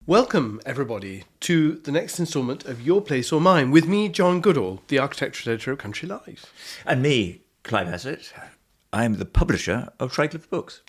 Welcome, everybody, to the next instalment of Your Place or Mine, with me, John Goodall, the architectural editor of Country Life. And me, Clive and John. I'm the publisher of Shycliffe Books.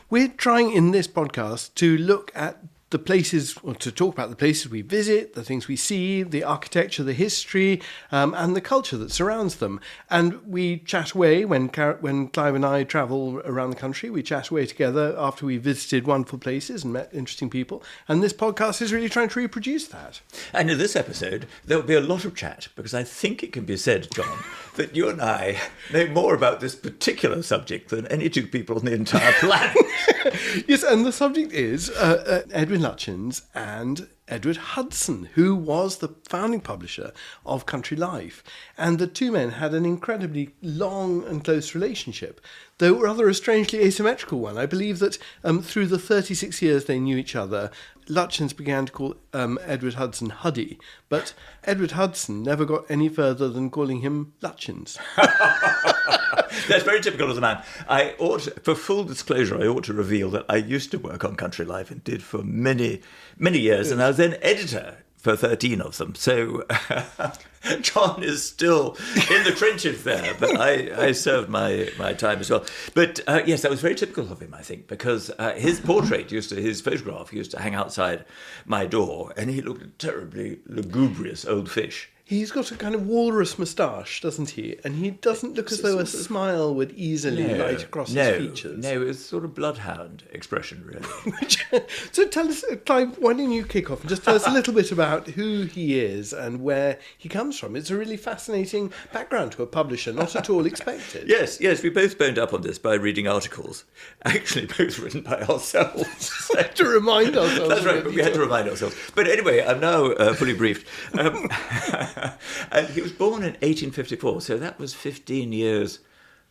We're trying in this podcast to look at the places, or to talk about the places we visit, the things we see, the architecture, the history, and the culture that surrounds them. And we chat away when Clive and I travel around the country. We chat away together after we visited wonderful places and met interesting people. And this podcast is really trying to reproduce that. And in this episode, there will be a lot of chat, because I think it can be said, John, that you and I know more about this particular subject than any two people on the entire planet. Yes, and the subject is Edwin Lutyens and Edward Hudson, who was the founding publisher of Country Life. And the two men had an incredibly long and close relationship, though rather a strangely asymmetrical one. I believe that through the 36 years they knew each other, Lutyens began to call Edward Hudson Huddy, but Edward Hudson never got any further than calling him Lutyens. That's very typical of the man. For full disclosure, I ought to reveal that I used to work on Country Life and did for many, many years, and I was then editor for 13 of them. So John is still in the trenches there, but I served my time as well. But yes, that was very typical of him, I think, because his photograph used to hang outside my door, and he looked a terribly lugubrious old fish. He's got a kind of walrus moustache, doesn't he? And he doesn't look as though a smile would easily light across his features. No, it's a sort of bloodhound expression, really. So tell us, Clive, why don't you kick off and just tell us a little bit about who he is and where he comes from? It's a really fascinating background to a publisher, not at all expected. Yes, we both boned up on this by reading articles, actually both written by ourselves. To remind ourselves. That's right, but we had to remind ourselves. But anyway, I'm now fully briefed. And he was born in 1854, so that was 15 years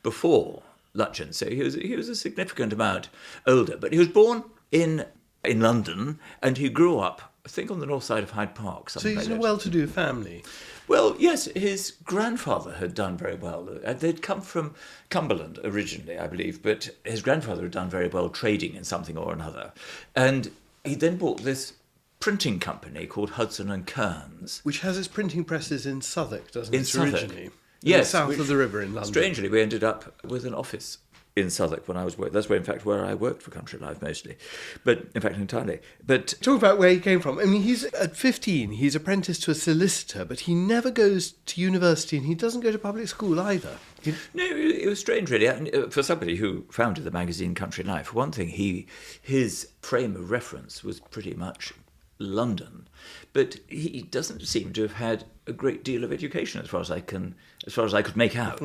before Lutyens. So he was a significant amount older. But he was born in London, and he grew up, I think, on the north side of Hyde Park. So he's in a well-to-do family. Well, yes, his grandfather had done very well. They'd come from Cumberland originally, I believe, but his grandfather had done very well trading in something or another. And he then bought this printing company called Hudson and Kearns, which has its printing presses in Southwark, doesn't it? In Southwark. Originally. Yes, south of the river in London. Strangely, we ended up with an office in Southwark when I was working. That's where, in fact, where I worked for Country Life mostly, but in fact entirely. But talk about where he came from. I mean, he's at 15. He's apprenticed to a solicitor, but he never goes to university, and he doesn't go to public school either. No, it was strange, really. For somebody who founded the magazine Country Life, for one thing, his frame of reference was pretty much London, but he doesn't seem to have had a great deal of education, as far as I could make out,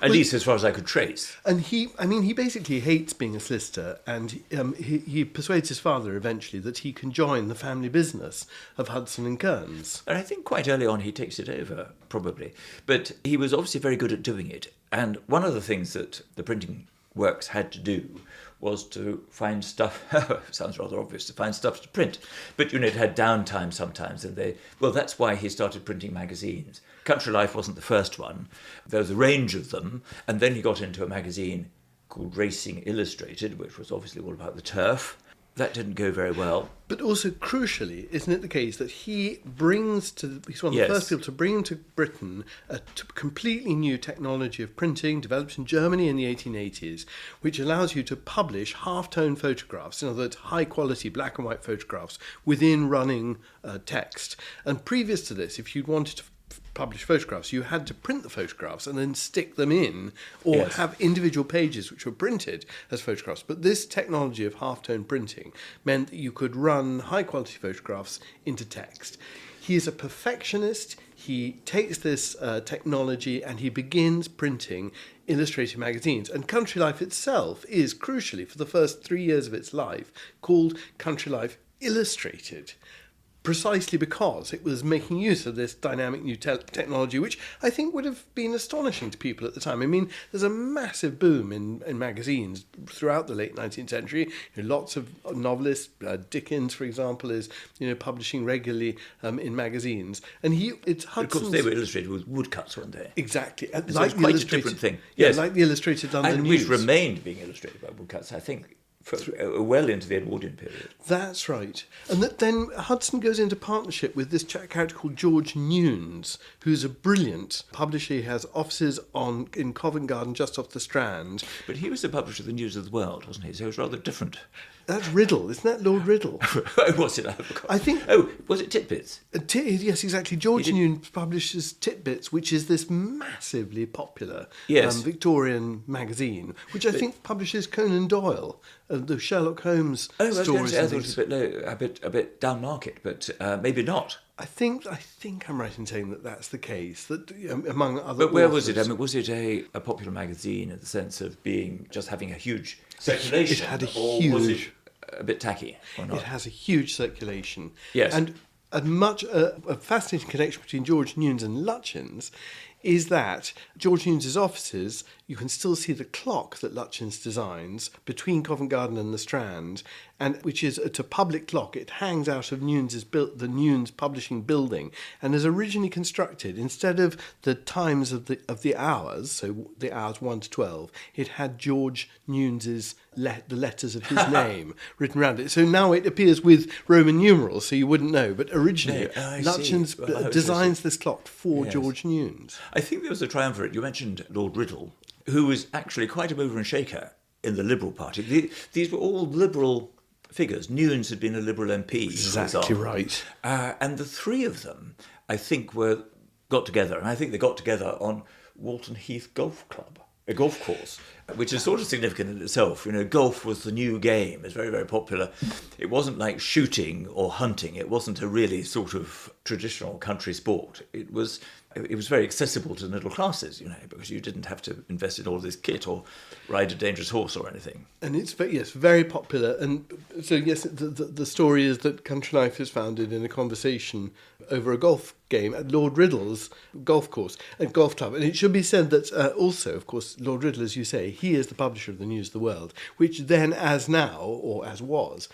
at least as far as I could trace. And he basically hates being a solicitor, and he persuades his father eventually that he can join the family business of Hudson and Kearns. And I think quite early on he takes it over, probably, but he was obviously very good at doing it. And one of the things that the printing works had to do was to find stuff, sounds rather obvious, to find stuff to print. But, it had downtime sometimes, and that's why he started printing magazines. Country Life wasn't the first one. There was a range of them, and then he got into a magazine called Racing Illustrated, which was obviously all about the turf. That didn't go very well. But also, crucially, isn't it the case that he's one of the first people to bring to Britain a completely new technology of printing, developed in Germany in the 1880s, which allows you to publish half-tone photographs, in other words, high-quality black and white photographs, within running text. And previous to this, if you'd wanted to publish photographs, you had to print the photographs and then stick them in, or have individual pages which were printed as photographs. But this technology of half-tone printing meant that you could run high-quality photographs into text. He is a perfectionist. He takes this technology and he begins printing illustrated magazines. And Country Life itself is, crucially, for the first 3 years of its life, called Country Life Illustrated, precisely because it was making use of this dynamic new technology, which I think would have been astonishing to people at the time. I mean, there's a massive boom in magazines throughout the late 19th century. Lots of novelists, Dickens, for example, is publishing regularly in magazines. And it's Hudson's... Of course, they were illustrated with woodcuts, weren't they? Exactly. Like quite a different thing. Yes, like the Illustrated London and News. which remained being illustrated by woodcuts, I think. well into the Edwardian period. That's right. And then Hudson goes into partnership with this character called George Nunes, who's a brilliant publisher. He has offices in Covent Garden, just off the Strand. But he was the publisher of the News of the World, wasn't he? So it was rather different. That's Riddle, isn't that Lord Riddle? Oh, was it? I forgot. I think. Oh, was it Titbits? Yes, exactly. George Nunes publishes Titbits, which is this massively popular Victorian magazine, which I think publishes Conan Doyle, the Sherlock Holmes stories. I thought it was a bit down market, but maybe not. I think I'm right in saying that that's the case. That among other. But where was it? I mean, was it a popular magazine in the sense of just having a huge circulation? It had a huge. Or was it a bit tacky or not? It has a huge circulation. Yes. And a fascinating connection between George Nunes and Lutyens is that George Nunes' offices, you can still see the clock that Lutyens designs between Covent Garden and the Strand, and which is a public clock. It hangs out of the Nunes publishing building, and is originally constructed, instead of the times of the hours, so the hours 1 to 12, it had George Nunes' the letters of his name written around it. So now it appears with Roman numerals, so you wouldn't know. But originally, Lutyens designs this clock for George Nunes. I think there was a triumvirate. You mentioned Lord Riddle, who was actually quite a mover and shaker in the Liberal Party. These were all Liberal figures. Nunes had been a Liberal MP, exactly right. And the three of them, I think, got together. And I think they got together on Walton Heath Golf Club, a golf course, which is sort of significant in itself. You know, golf was the new game. It's very, very popular. It wasn't like shooting or hunting. It wasn't a really sort of traditional country sport. It was very accessible to the middle classes, because you didn't have to invest in all this kit or ride a dangerous horse or anything. And it's very popular. And so, yes, the story is that country life is founded in a conversation over a golf game at Lord Riddle's golf course and golf club. And it should be said that also, of course, Lord Riddle, as you say, he is the publisher of the News of the World, which then, as now, or as was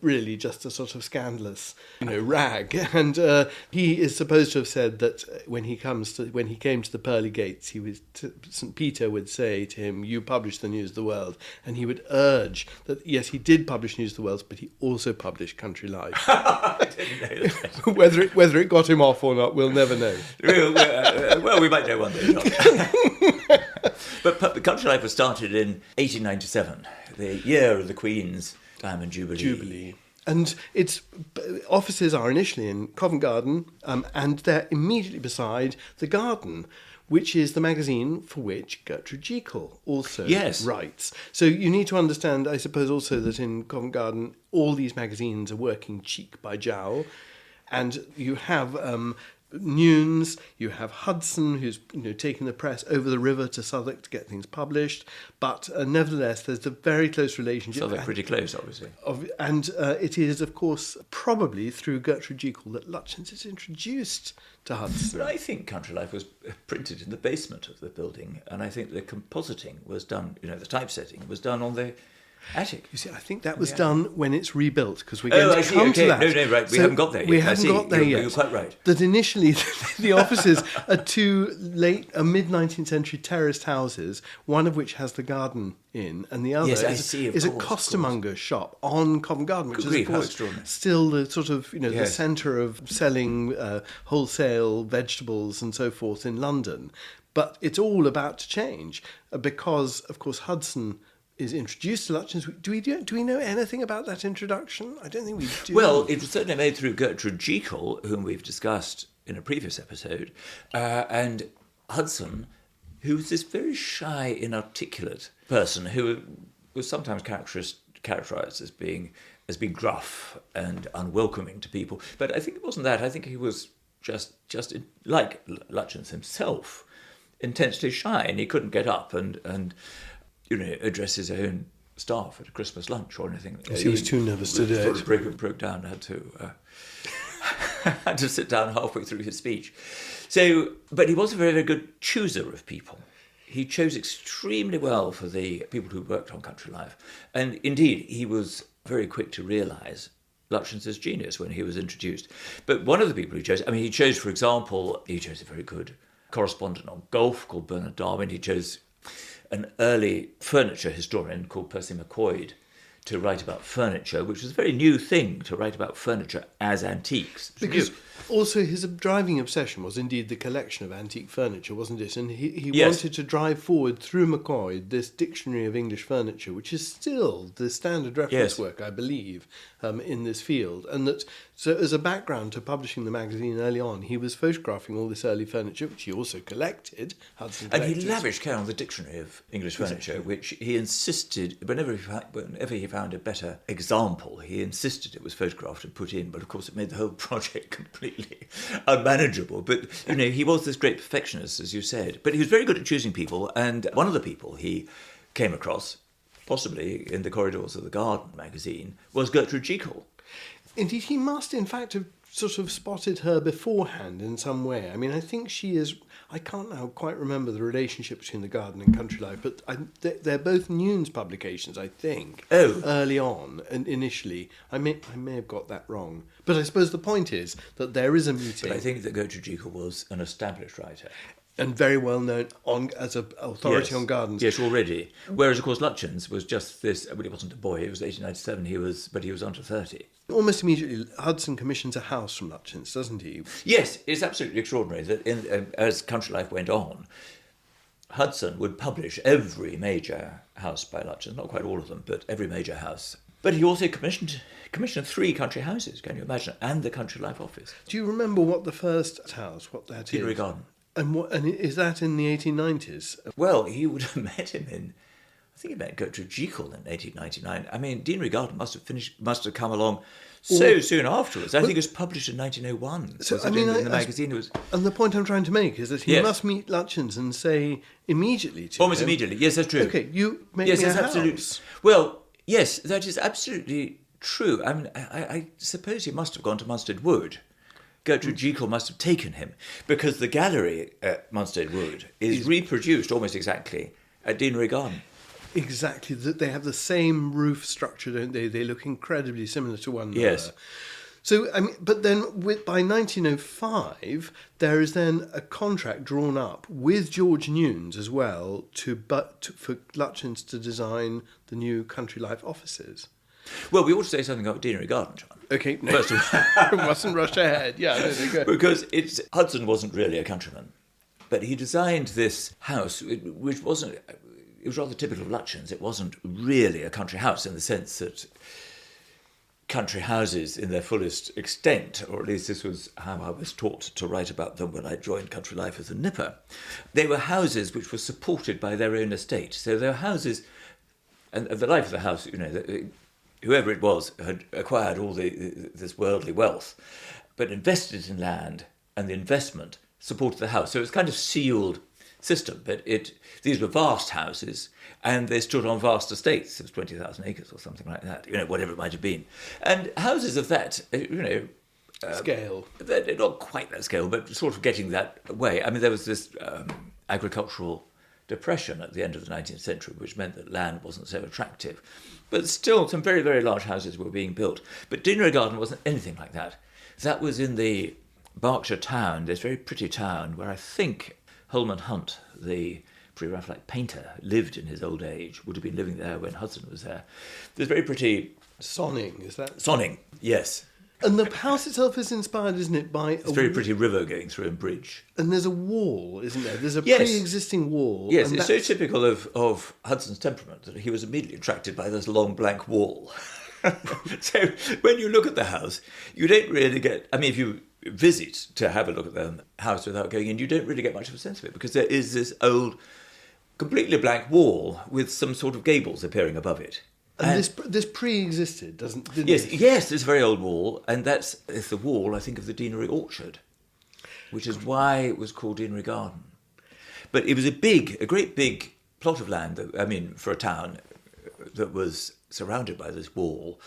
really just a sort of scandalous, rag. And he is supposed to have said that when he came to the pearly gates, St. Peter would say to him, "You publish the News of the World," and he would urge that yes, he did publish News of the World, but he also published Country Life. I didn't know that. whether it got him off or not, we'll never know. Well, we might know one day. But Country Life was started in 1897, the year of the Queen's Diamond Jubilee. And its offices are initially in Covent Garden, and they're immediately beside The Garden, which is the magazine for which Gertrude Jekyll also writes. So you need to understand, I suppose, also that in Covent Garden, all these magazines are working cheek by jowl, and you have Nunes, you have Hudson, who's taking the press over the river to Southwark to get things published, but nevertheless there's a very close relationship. Southwark pretty close, obviously. And it is, of course, probably through Gertrude Jekyll that Lutyens is introduced to Hudson. But I think Country Life was printed in the basement of the building, and I think the compositing was done, the typesetting was done on the attic. You see, I think that was done when it's rebuilt, because we're going to come to that. No, right. We haven't got there yet. We haven't got there yet. You're quite right. That initially the offices are two mid-19th century terraced houses, one of which has the garden in, and the other is a costermonger shop on Covent Garden, which is, of course, still the sort of, the centre of selling wholesale vegetables and so forth in London. But it's all about to change because, of course, Hudson is introduced to Lutyens. Do we know anything about that introduction? I don't think we do. Well, it was certainly made through Gertrude Jekyll, whom we've discussed in a previous episode, and Hudson, who was this very shy, inarticulate person who was sometimes characterised as being gruff and unwelcoming to people. But I think it wasn't that. I think he was just like Lutyens himself, intensely shy, and he couldn't get up and address his own staff at a Christmas lunch or anything. He was too nervous to do it. Broke down, had to sit down halfway through his speech. But he was a very, very good chooser of people. He chose extremely well for the people who worked on Country Life. And indeed, he was very quick to realise Lutyens' genius when he was introduced. But one of the people he chose, for example, a very good correspondent on golf called Bernard Darwin. He chose an early furniture historian called Percy MacCoyd to write about furniture, which was a very new thing, to write about furniture as antiques. Because also his driving obsession was indeed the collection of antique furniture, wasn't it? And he wanted to drive forward through Macquarie this dictionary of English furniture, which is still the standard reference work, I believe, in this field. And that, so as a background to publishing the magazine early on, he was photographing all this early furniture, which he also collected. Hudson collected. And he lavished care on the dictionary of English furniture, which he insisted, whenever he found a better example, he insisted it was photographed and put in. But of course, it made the whole project completely unmanageable. But, he was this great perfectionist, as you said. But he was very good at choosing people. And one of the people he came across, possibly in the corridors of the Garden magazine, was Gertrude Jekyll. Indeed, he must, in fact, have sort of spotted her beforehand in some way. I mean, I think she is... I can't now quite remember the relationship between The Garden and Country Life, but they're both Nunes publications, I think, early on and initially. I may have got that wrong. But I suppose the point is that there is a meeting. But I think that Gertrude Jekyll was an established writer. And very well known as an authority on gardens. Yes, already. Whereas, of course, Lutyens was just this... Well, he wasn't a boy. It was 1897. But he was under 30. Almost immediately, Hudson commissions a house from Lutyens, doesn't he? Yes, it's absolutely extraordinary that as Country Life went on, Hudson would publish every major house by Lutyens. Not quite all of them, but every major house. But he also commissioned 3 country houses, can you imagine? And the Country Life office. Do you remember what the first house, what that is? Deanery Garden. And is that in the 1890s? Well, he would have met him in... I think he met Gertrude Jekyll in 1899. I mean, Deanery Garden must have come along so soon afterwards. I think it was published in 1901. So, in the magazine. And the point I'm trying to make is that he must meet Lutyens and say immediately to Almost him, immediately. Yes, that's true. Okay, you make me a house. Absolutely. Well, yes, that is absolutely true. I mean, I suppose he must have gone to Munstead Wood. Gertrude Jekyll must have taken him, because the gallery at Munstead Wood is reproduced almost exactly at Deanery Garden. Exactly. They have the same roof structure, don't they? They look incredibly similar to one another. Yes. So, I mean, but then by 1905, there is then a contract drawn up with George Nunes as well for Lutyens to design the new Country Life offices. Well, we ought to say something about Deanery Garden, John. Okay, no. First of all, we mustn't rush ahead. Yeah, there you go. Because Hudson wasn't really a countryman, but he designed this house, which wasn't. It was rather typical of Lutyens. It wasn't really a country house in the sense that country houses, in their fullest extent, or at least this was how I was taught to write about them when I joined Country Life as a nipper, they were houses which were supported by their own estate. So they were houses, and the life of the house, whoever it was had acquired all this worldly wealth, but invested in land, and the investment supported the house. So it was kind of sealed system, but these were vast houses, and they stood on vast estates. It was 20,000 acres or something like that, whatever it might have been. And houses of that, scale. They're not quite that scale, but sort of getting that way. I mean, there was this agricultural depression at the end of the 19th century, which meant that land wasn't so attractive. But still, some very, very large houses were being built. But Deanery Garden wasn't anything like that. That was in the Berkshire town, this very pretty town, where I think Holman Hunt, the pre-Raphaelite painter, lived in his old age, would have been living there when Hudson was there. There's very pretty... Sonning, is that? Sonning, yes. And the house itself is inspired, isn't it, by... It's a very pretty river going through a bridge. And there's a wall, isn't there? There's a pre-existing wall. Yes, it's so typical of Hudson's temperament that he was immediately attracted by this long blank wall. So when you look at the house, you don't really get... I mean, if you visit to have a look at the house without going in, you don't really get much of a sense of it, because there is this old, completely blank wall with some sort of gables appearing above it. And this pre-existed, didn't it? Yes, this very old wall, and that's the wall, I think, of the Deanery Orchard, which is why it was called Deanery Garden. But it was a great big plot of land, for a town that was surrounded by this wall,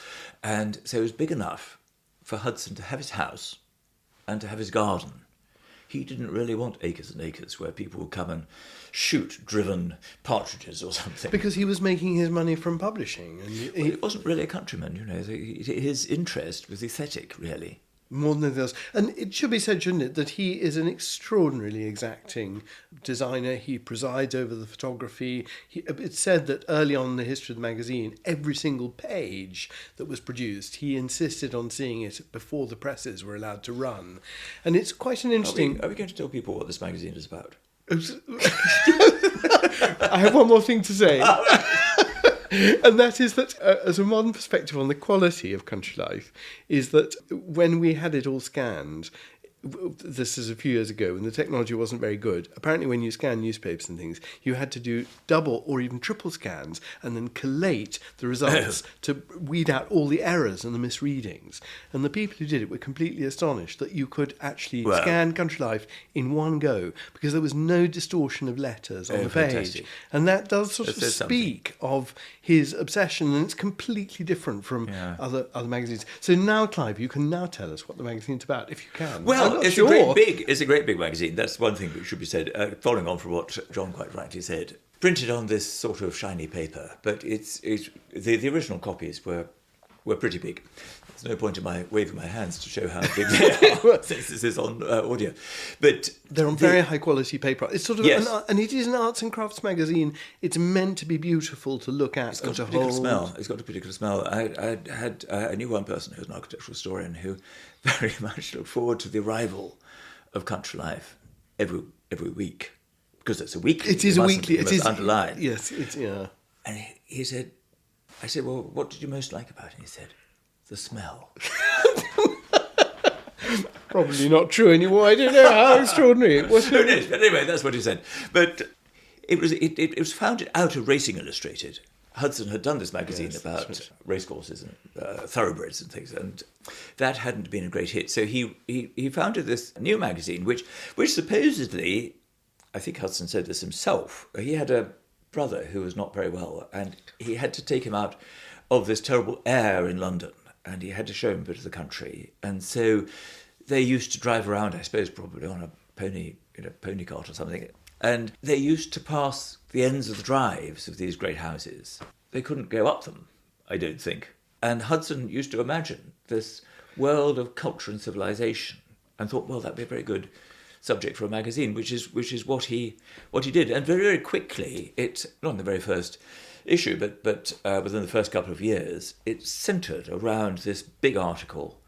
and so it was big enough for Hudson to have his house and to have his garden. He didn't really want acres and acres where people would come and shoot driven partridges or something. Because he was making his money from publishing. And he wasn't really a countryman, His interest was aesthetic, really. More than anything else. And it should be said, shouldn't it, that he is an extraordinarily exacting designer. He presides over the photography. It's said that early on in the history of the magazine, every single page that was produced, he insisted on seeing it before the presses were allowed to run. And it's quite an interesting... Are we going to tell people what this magazine is about? I have one more thing to say. And that is that, as a modern perspective on the quality of country life, is that when we had it all scanned, this is a few years ago, when the technology wasn't very good, apparently when you scan newspapers and things, you had to do double or even triple scans and then collate the results to weed out all the errors and the misreadings. And the people who did it were completely astonished that you could actually scan country life in one go, because there was no distortion of letters on the page. Fantastic. And that does sort of speak of his obsession, and it's completely different from other magazines. So now, Clive, you can now tell us what the magazine's about, if you can. Well, it's a great big magazine. That's one thing that should be said. Following on from what John quite rightly said, printed on this sort of shiny paper, but the original copies were pretty big. There's no point in my waving my hands to show how big they are, since this is on audio. But they're on very high quality paper. It's sort of and it is an arts and crafts magazine. It's meant to be beautiful to look at. It's got a particular smell. It's got a particular smell. I knew one person who was an architectural historian who very much looked forward to the arrival of Country Life every week, because it's a weekly. It is a weekly. It is underlined. Yes, it's And he said, I said, well, what did you most like about it? And he said, the smell. Probably not true anymore. I don't know how extraordinary it was. Who knows? But anyway, that's what he said. But it was founded out of Racing Illustrated. Hudson had done this magazine about racecourses and thoroughbreds and things, and that hadn't been a great hit. So he founded this new magazine, which supposedly, I think Hudson said this himself, he had a brother who was not very well, and he had to take him out of this terrible air in London, and he had to show him a bit of the country. And so they used to drive around, I suppose, probably on a pony cart or something. And they used to pass the ends of the drives of these great houses. They couldn't go up them, I don't think. And Hudson used to imagine this world of culture and civilization, and thought, well, that'd be a very good subject for a magazine, which is what he did. And very, very quickly, not in the very first issue, but within the first couple of years, it centred around this big article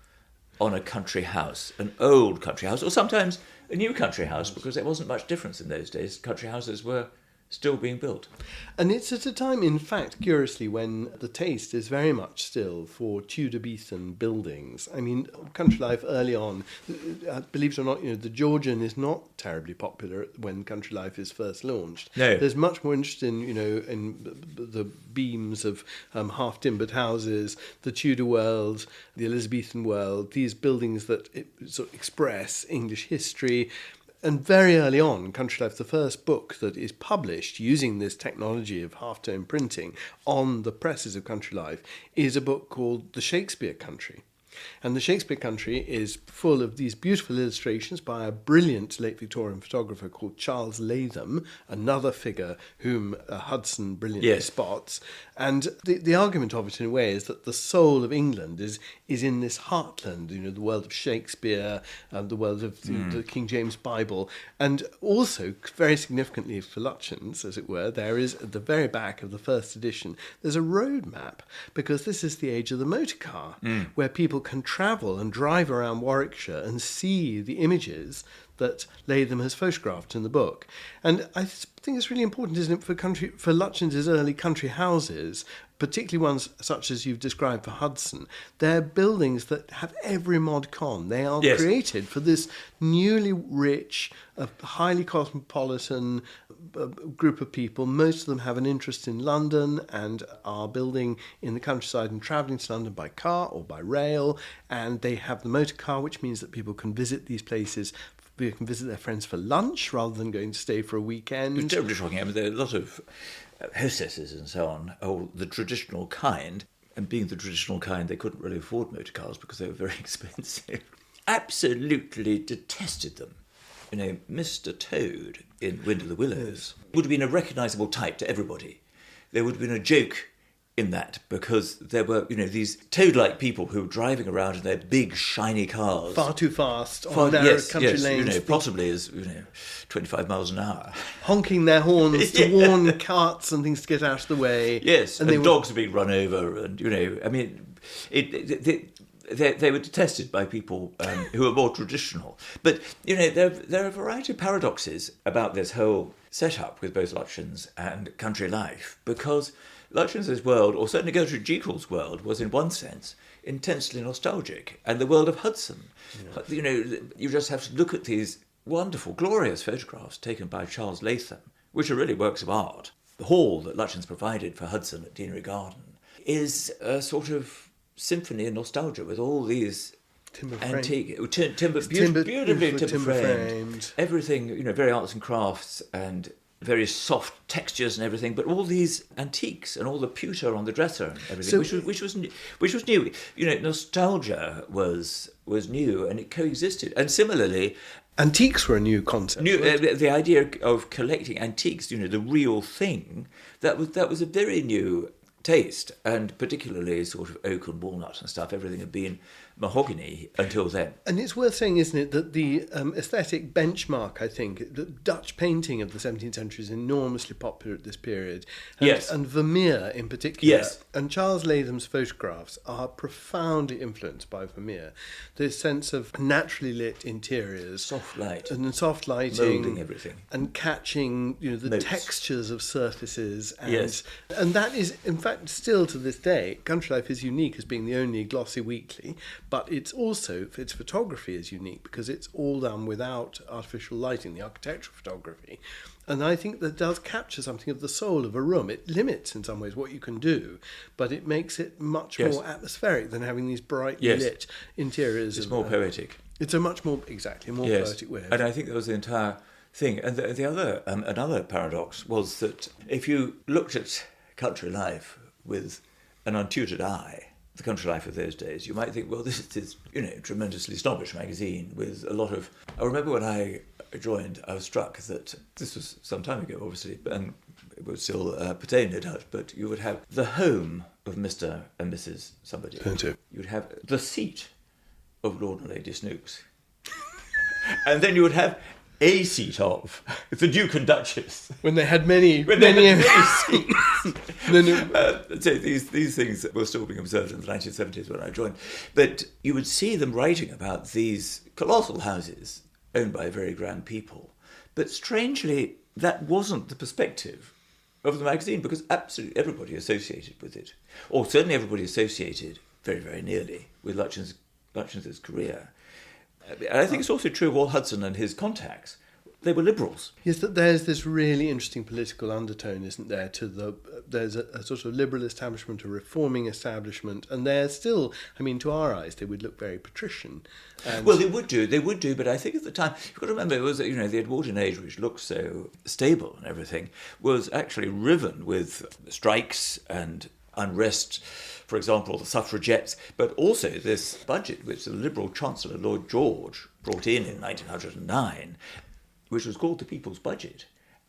on a country house, an old country house, or sometimes a new country house, because there wasn't much difference in those days. Country houses were still being built. And it's at a time, in fact, curiously, when the taste is very much still for Tudor-Beaton buildings. I mean, country life early on, believe it or not, the Georgian is not terribly popular when country life is first launched. No. There's much more interest in, in the beams of half-timbered houses, the Tudor world, the Elizabethan world, these buildings that sort of express English history. And very early on, Country Life, the first book that is published using this technology of half-tone printing on the presses of Country Life, is a book called The Shakespeare Country. And The Shakespeare Country is full of these beautiful illustrations by a brilliant late Victorian photographer called Charles Latham, another figure whom Hudson brilliantly spots. And the argument of it, in a way, is that the soul of England is in this heartland, the world of Shakespeare, the world of the King James Bible. And also, very significantly for Lutyens, as it were, there is, at the very back of the first edition, there's a road map, because this is the age of the motor car, where people can travel and drive around Warwickshire and see the images that Latham has photographed in the book. And I think it's really important, isn't it, for Lutyens' early country houses, particularly ones such as you've described for Hudson. They're buildings that have every mod con. They are created for this newly rich, highly cosmopolitan group of people. Most of them have an interest in London and are building in the countryside and travelling to London by car or by rail. And they have the motor car, which means that people can visit these places. They can visit their friends for lunch rather than going to stay for a weekend. It's terribly shocking. I mean, there are a lot of hostesses and so on, the traditional kind. And being the traditional kind, they couldn't really afford motor cars because they were very expensive. Absolutely detested them. Mr. Toad in Wind of the Willows would have been a recognisable type to everybody. There would have been a joke in that, because there were, these toad-like people who were driving around in their big, shiny cars. Far too fast on narrow country lanes. Possibly as, 25 miles an hour. Honking their horns to warn carts and things to get out of the way. Yes, and dogs are being run over, and, they were detested by people who were more traditional. But, there are a variety of paradoxes about this whole setup with both Lutyens and country life, because Lutyens' world, or certainly Gertrude Jekyll's world, was in one sense intensely nostalgic, and the world of Hudson. Yeah. You just have to look at these wonderful, glorious photographs taken by Charles Latham, which are really works of art. The hall that Lutyens provided for Hudson at Deanery Garden is a sort of symphony of nostalgia with all these antique, beautifully timber framed, everything, very arts and crafts and very soft textures and everything, but all these antiques and all the pewter on the dresser and everything, which was new. Nostalgia was new, and it coexisted. And similarly, antiques were a new concept. The idea of collecting antiques, the real thing, that was a very new taste, and particularly sort of oak and walnut and stuff. Everything had been mahogany until then. And it's worth saying, isn't it, that the aesthetic benchmark, I think, the Dutch painting of the 17th century is enormously popular at this period. And Vermeer in particular. Yes. And Charles Latham's photographs are profoundly influenced by Vermeer. This sense of naturally lit interiors. Soft light. And soft lighting. Moulding everything. And catching, the notes. Textures of surfaces. And, yes. And that is, in fact, still to this day, Country Life is unique as being the only glossy weekly, but it's also, its photography is unique because it's all done without artificial lighting, the architectural photography. And I think that does capture something of the soul of a room. It limits, in some ways, what you can do, but it makes it much more atmospheric than having these brightly lit interiors. It's more poetic. It's a much more, poetic way. And I think that was the entire thing. And the other, another paradox was that if you looked at country life with an untutored eye, the country life of those days, you might think, well, this is tremendously snobbish magazine with a lot of... I remember when I joined, I was struck that this was some time ago, obviously, and it would still pertain, no doubt, but you would have the home of Mr. and Mrs. somebody. You'd have the seat of Lord and Lady Snooks. And then you would have a seat of the Duke and Duchess. When they had many seats. So these things were still being observed in the 1970s when I joined. But you would see them writing about these colossal houses owned by very grand people. But strangely, that wasn't the perspective of the magazine, because absolutely everybody associated with it, or certainly everybody associated very, very nearly with Lutyens' career. And I think it's also true of all Hudson and his contacts. They were liberals. Yes, that there's this really interesting political undertone, isn't there? There's a sort of liberal establishment, a reforming establishment, and they're still, to our eyes, they would look very patrician. Well, they would do, but I think at the time, you've got to remember, it was, the Edwardian age, which looked so stable and everything, was actually riven with strikes and unrest. For example, the suffragettes, but also this budget which the Liberal Chancellor Lloyd George brought in 1909, which was called the People's Budget.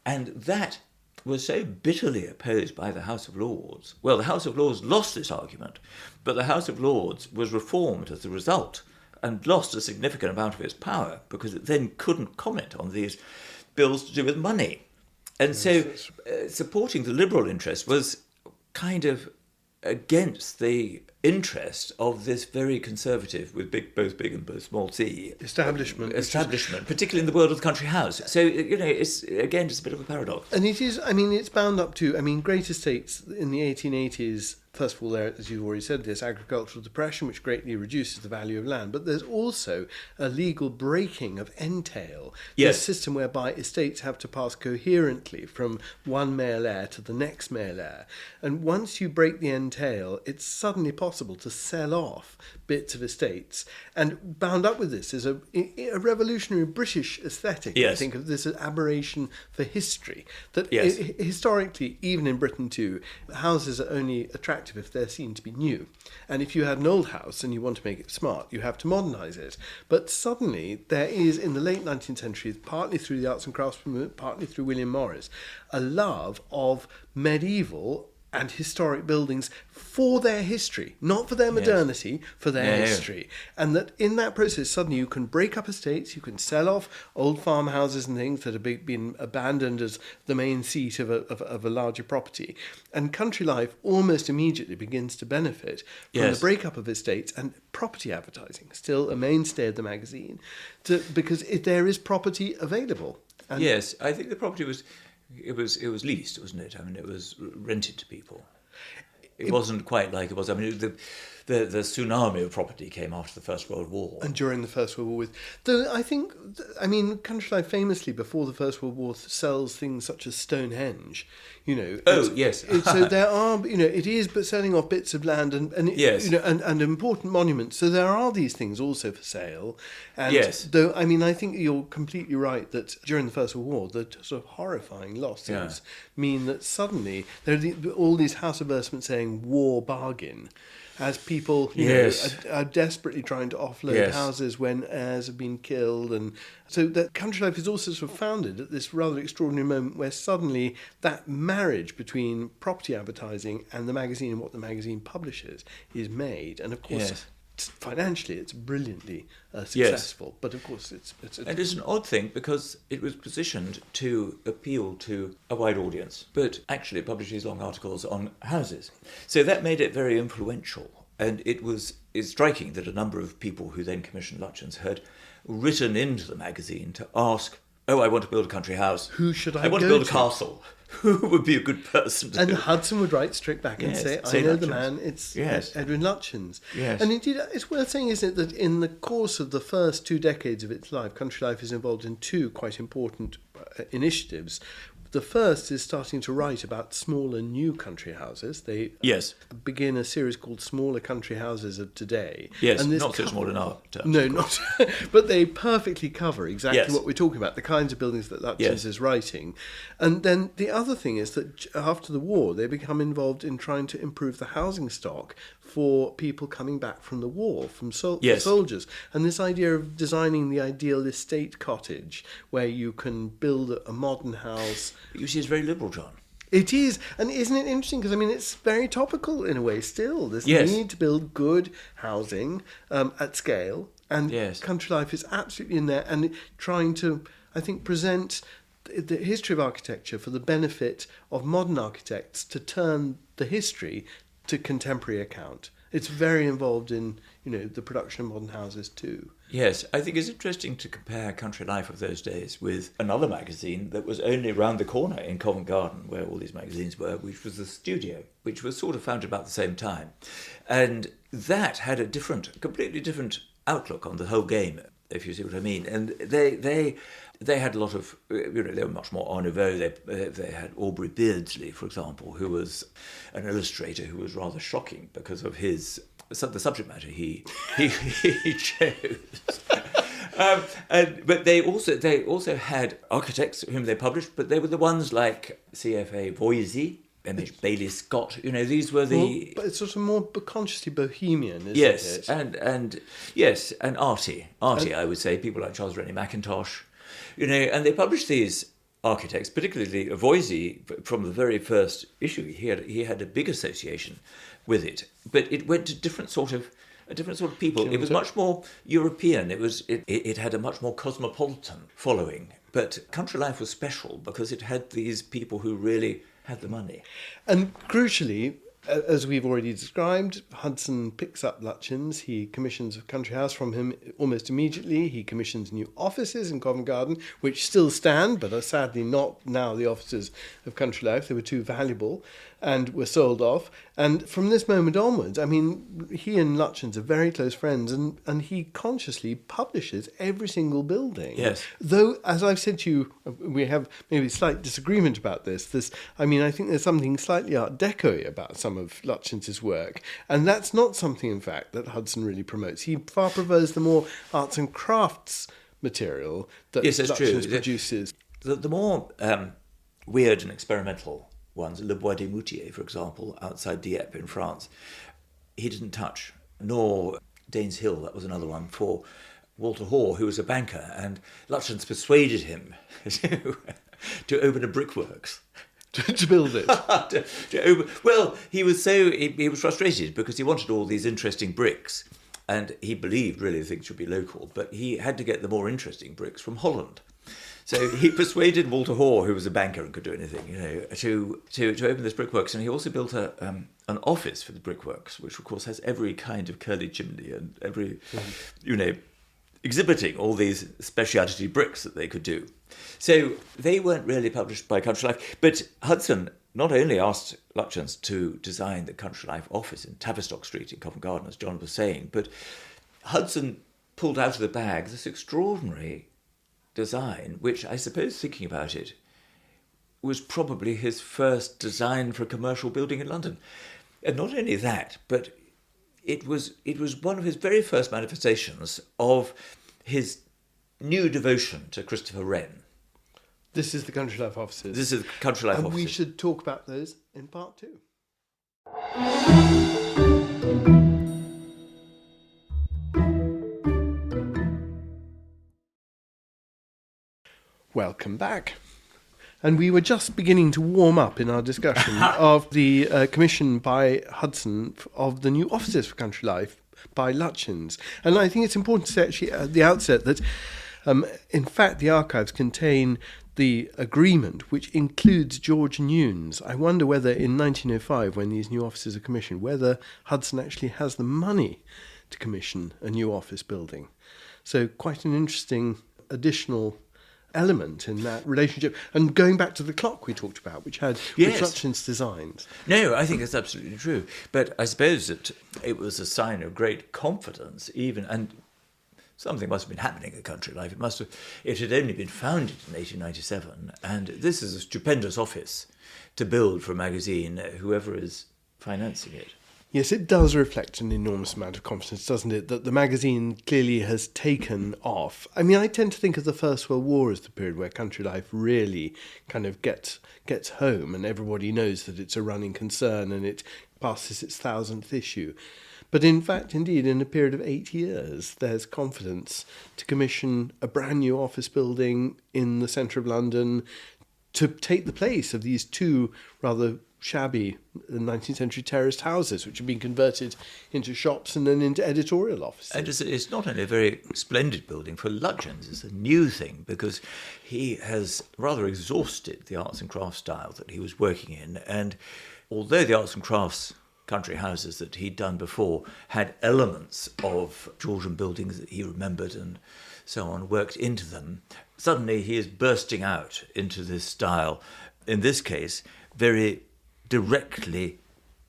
And that was so bitterly opposed by the House of Lords. Well, the House of Lords lost this argument, but the House of Lords was reformed as a result and lost a significant amount of its power because it then couldn't comment on these bills to do with money. And so supporting the Liberal interest was kind of against the interest of this very conservative, with both big and both small c, establishment, particularly in the world of the country house. So, it's, again, just a bit of a paradox. And it is, it's bound up to, great estates in the 1880s, first of all, there, as you've already said, this agricultural depression, which greatly reduces the value of land, but there's also a legal breaking of entail. Yes. This system whereby estates have to pass coherently from one male heir to the next male heir. And once you break the entail, it's suddenly possible to sell off bits of estates. And bound up with this is a revolutionary British aesthetic, yes. I think, of this aberration for history. That yes. Historically, even in Britain too, houses are only attractive if they're seen to be new. And if you had an old house and you want to make it smart, you have to modernise it. But suddenly there is, in the late 19th century, partly through the arts and crafts movement, partly through William Morris, a love of medieval and historic buildings for their history, not for their modernity, for their history. And that in that process, suddenly you can break up estates, you can sell off old farmhouses and things that have been abandoned as the main seat of a larger property. And country life almost immediately begins to benefit from the breakup of estates, and property advertising, still a mainstay of the magazine, because there is property available. And yes, I think the property was leased, wasn't it? I mean, it was rented to people. It wasn't quite like it was. I mean, the tsunami of property came after the First World War. And during the First World War. Country life famously, before the First World War, sells things such as Stonehenge. Yes. So there are, it is but selling off bits of land and and important monuments. So there are these things also for sale. And though, I think you're completely right that during the First World War, the sort of horrifying losses mean that suddenly there are all these house advertisements saying war bargain, as people are desperately trying to offload houses when heirs have been killed. And so that country life is also sort of founded at this rather extraordinary moment where suddenly that marriage between property advertising and the magazine and what the magazine publishes is made. And of course, financially, it's brilliantly successful. But of course, and it's an odd thing because it was positioned to appeal to a wide audience, but actually it published these long articles on houses. So that made it very influential. And it's striking that a number of people who then commissioned Lutyens had written into the magazine to ask, I want to build a country house. Who should I want to build a castle. Who would be a good person to And do it? Hudson would write straight back and say I know Lutyens. The man, it's Edwin Lutyens. Yes. And indeed, it's worth saying, isn't it, that in the course of the first 2 decades of its life, country life is involved in 2 quite important initiatives. The first is starting to write about smaller new country houses. They begin a series called Smaller Country Houses of Today. Yes, and not so small in our terms. No, not. But they perfectly cover exactly what we're talking about, the kinds of buildings that Lutyens is writing. And then the other thing is that after the war, they become involved in trying to improve the housing stock for people coming back from the war, from soldiers. And this idea of designing the ideal estate cottage where you can build a modern house. You see, it's very liberal, John. It is. And isn't it interesting? Because, it's very topical in a way still. There's need to build good housing at scale. And country life is absolutely in there and trying to, I think, present the history of architecture for the benefit of modern architects to turn the history to contemporary account. It's very involved in, the production of modern houses too. Yes, I think it's interesting to compare country life of those days with another magazine that was only round the corner in Covent Garden, where all these magazines were, which was The Studio, which was sort of founded about the same time. And that had a completely different outlook on the whole game, if you see what I mean. And they had a lot of, they were much more art nouveau. They had Aubrey Beardsley, for example, who was an illustrator who was rather shocking because of the subject matter he chose. But they also had architects whom they published, but they were the ones like CFA Voisey, M.H. Bailey Scott. These were the. But it's sort of more consciously bohemian, isn't it? Yes, and arty, I would say. People like Charles Rennie Mackintosh, and they published these architects, particularly Voisey, from the very first issue. He had a big association with it, but it went to a different sort of people. It was much more European. It had a much more cosmopolitan following. But country life was special because it had these people who really had the money. And crucially, as we've already described, Hudson picks up Lutyens. He commissions a country house from him almost immediately. He commissions new offices in Covent Garden, which still stand, but are sadly not now the offices of country life. They were too valuable and were sold off. And from this moment onwards, he and Lutyens are very close friends, and he consciously publishes every single building. Yes. Though, as I've said to you, we have maybe a slight disagreement about this. I think there's something slightly Art Deco about some of Lutyens' work, and that's not something, in fact, that Hudson really promotes. He far prefers the more arts and crafts material that Lutyens produces. The more weird and experimental ones, Le Bois des Moutiers, for example, outside Dieppe in France, he didn't touch, nor Danes Hill, that was another one, for Walter Hoare, who was a banker, and Lutyens persuaded him to open a brickworks. to build it. Well, he was frustrated because he wanted all these interesting bricks, and he believed really things should be local, but he had to get the more interesting bricks from Holland. So he persuaded Walter Hoare, who was a banker and could do anything, to open this brickworks. And he also built an office for the brickworks, which of course has every kind of curly chimney and every, exhibiting all these speciality bricks that they could do. So they weren't really published by Country Life, but Hudson not only asked Lutyens to design the Country Life office in Tavistock Street in Covent Garden, as John was saying, but Hudson pulled out of the bag this extraordinary design, which I suppose, thinking about it, was probably his first design for a commercial building in London. And not only that, but it was one of his very first manifestations of his new devotion to Christopher Wren. This is the Country Life offices. This is the Country Life offices. And we should talk about those in part 2. Welcome back. And we were just beginning to warm up in our discussion of the commission by Hudson of the new offices for Country Life by Lutyens. And I think it's important to say actually at the outset that, in fact, the archives contain the agreement, which includes George Newnes. I wonder whether in 1905, when these new offices are commissioned, whether Hudson actually has the money to commission a new office building. So quite an interesting additional element in that relationship. And going back to the clock we talked about, which Lutyens designed. No, I think that's absolutely true. But I suppose that it was a sign of great confidence, even, and something must have been happening at Country Life. It had only been founded in 1897, and this is a stupendous office to build for a magazine, whoever is financing it. Yes, it does reflect an enormous amount of confidence, doesn't it, that the magazine clearly has taken off. I mean, I tend to think of the First World War as the period where Country Life really kind of gets home, and everybody knows that it's a running concern and it passes its 1000th issue. But in fact, indeed, in a period of 8 years, there's confidence to commission a brand new office building in the centre of London to take the place of these two rather shabby 19th century terraced houses, which have been converted into shops and then into editorial offices. And it's not only a very splendid building for Lutyens, it's a new thing because he has rather exhausted the arts and crafts style that he was working in. And although the arts and crafts country houses that he'd done before had elements of Georgian buildings that he remembered and so on worked into them, suddenly he is bursting out into this style, in this case, very directly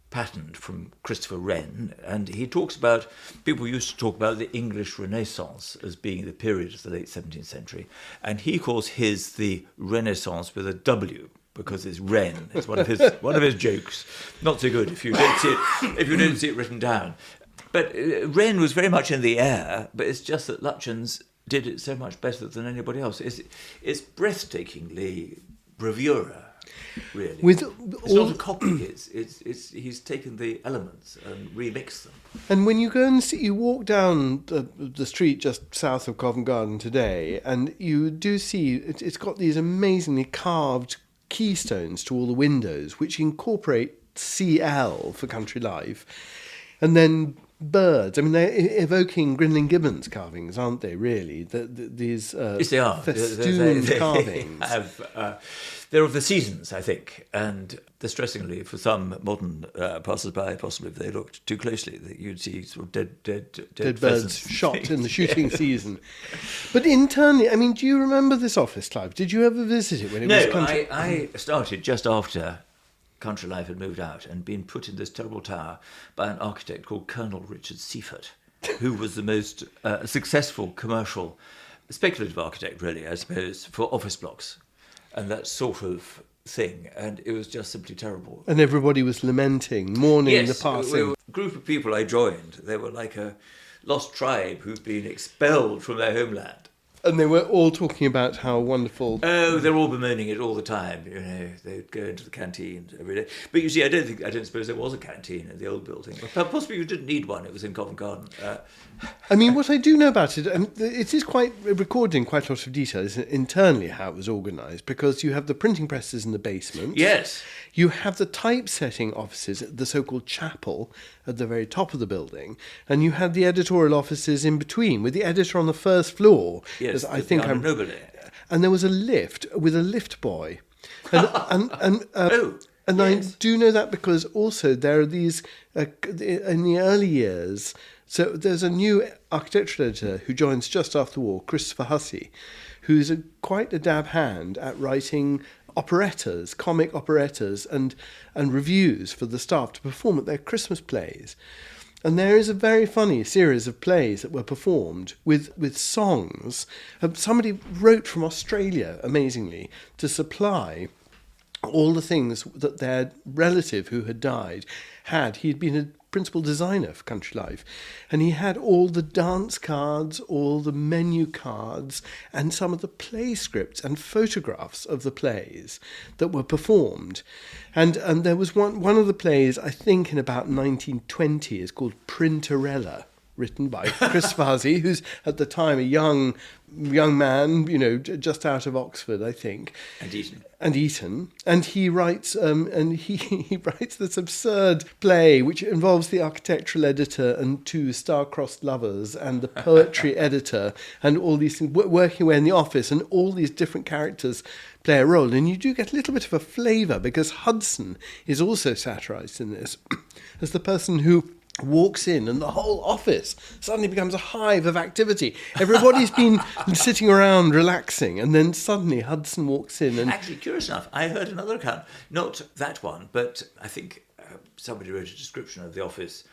patterned from Christopher Wren. And he talks about, people used to talk about the English Renaissance as being the period of the late 17th century, and he calls his the Renaissance with a W, because it's Wren. It's one of his jokes. Not so good if you don't see it written down. But Wren was very much in the air, but it's just that Lutyens did it so much better than anybody else. It's breathtakingly bravura, really. It's not a copy. He's taken the elements and remixed them. And when you go and you walk down the street just south of Covent Garden today, and you do see it's got these amazingly carved keystones to all the windows, which incorporate CL for Country Life, and then birds. I mean, they're evoking Grinling Gibbons carvings, aren't they? Really, these yes, they are festooned carvings. They're of the seasons, I think, and distressingly for some modern passers-by, possibly if they looked too closely, that you'd see sort of dead birds shot in the shooting season. But internally, I mean, do you remember this office, Clive? Did you ever visit it when it was Country? No, I started just after Country Life had moved out and been put in this terrible tower by an architect called Colonel Richard Seifert, who was the most successful commercial, speculative architect, really, I suppose, for office blocks and that sort of thing. And it was just simply terrible. And everybody was lamenting, mourning the passing. The group of people I joined, they were like a lost tribe who'd been expelled from their homeland. And they were all talking about how wonderful... Oh, they're all bemoaning it all the time. They'd go into the canteen every day. But you see, I don't suppose there was a canteen in the old building. Possibly you didn't need one. It was in Covent Garden. I mean, what I do know about it, it is quite recorded in quite a lot of detail, is internally how it was organised, because you have the printing presses in the basement. Yes. You have the typesetting offices, the so-called chapel, at the very top of the building, and you had the editorial offices in between, with the editor on the first floor. Yes, I think nobody. And there was a lift with a lift boy. And I do know that because also there are these, in the early years, so there's a new architectural editor who joins just after the war, Christopher Huddy, who's quite a dab hand at writing operettas, comic operettas, and reviews for the staff to perform at their Christmas plays. And there is a very funny series of plays that were performed with songs. Somebody wrote from Australia, amazingly, to supply all the things that their relative who had died had. He had been a principal designer for Country Life, and he had all the dance cards, all the menu cards, and some of the play scripts and photographs of the plays that were performed. And there was one of the plays, I think in about 1920, is called Printerella, written by Christopher Huddy, who's at the time a young man, just out of Oxford, I think, and Eton, and he writes he writes this absurd play which involves the architectural editor and two star-crossed lovers and the poetry editor and all these things working away in the office, and all these different characters play a role, and you do get a little bit of a flavour because Hudson is also satirised in this as the person who walks in and the whole office suddenly becomes a hive of activity. Everybody's been sitting around relaxing, and then suddenly Hudson walks in. And actually, curious enough, I heard another account, not that one, but I think somebody wrote a description of the office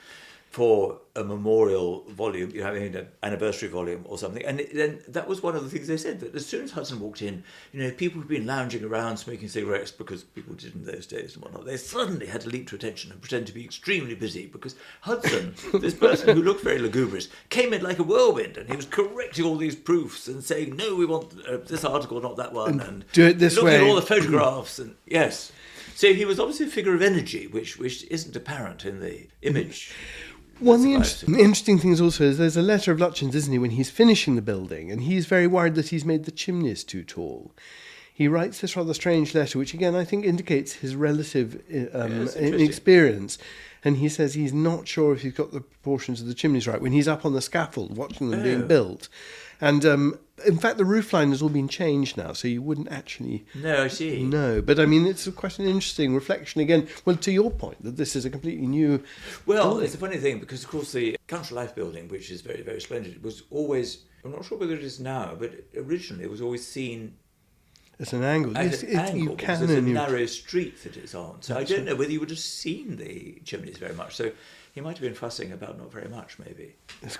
for a memorial volume, an anniversary volume or something. And then that was one of the things they said, that as soon as Hudson walked in, people had been lounging around smoking cigarettes, because people did in those days and whatnot. They suddenly had to leap to attention and pretend to be extremely busy, because Hudson, this person who looked very lugubrious, came in like a whirlwind, and he was correcting all these proofs and saying, no, we want this article, not that one, and do it this way. Looking at all the photographs, and yes. So he was obviously a figure of energy, which isn't apparent in the image. One of the interesting things also is there's a letter of Lutyens, isn't he, when he's finishing the building, and he's very worried that he's made the chimneys too tall. He writes this rather strange letter, which again I think indicates his relative inexperience. And he says he's not sure if he's got the proportions of the chimneys right when he's up on the scaffold watching them being built. And in fact, the roofline has all been changed now, so you wouldn't actually... No, I see. No, but I mean, it's quite an interesting reflection again. Well, to your point, that this is a completely new... Well, building. It's a funny thing, because, of course, the Country Life building, which is very, very splendid, was always... I'm not sure whether it is now, but originally it was always seen... It's an angle. It's an angle, because it's a narrow street that it's on. So I don't know whether you would have seen the chimneys very much. So he might have been fussing about not very much, maybe. This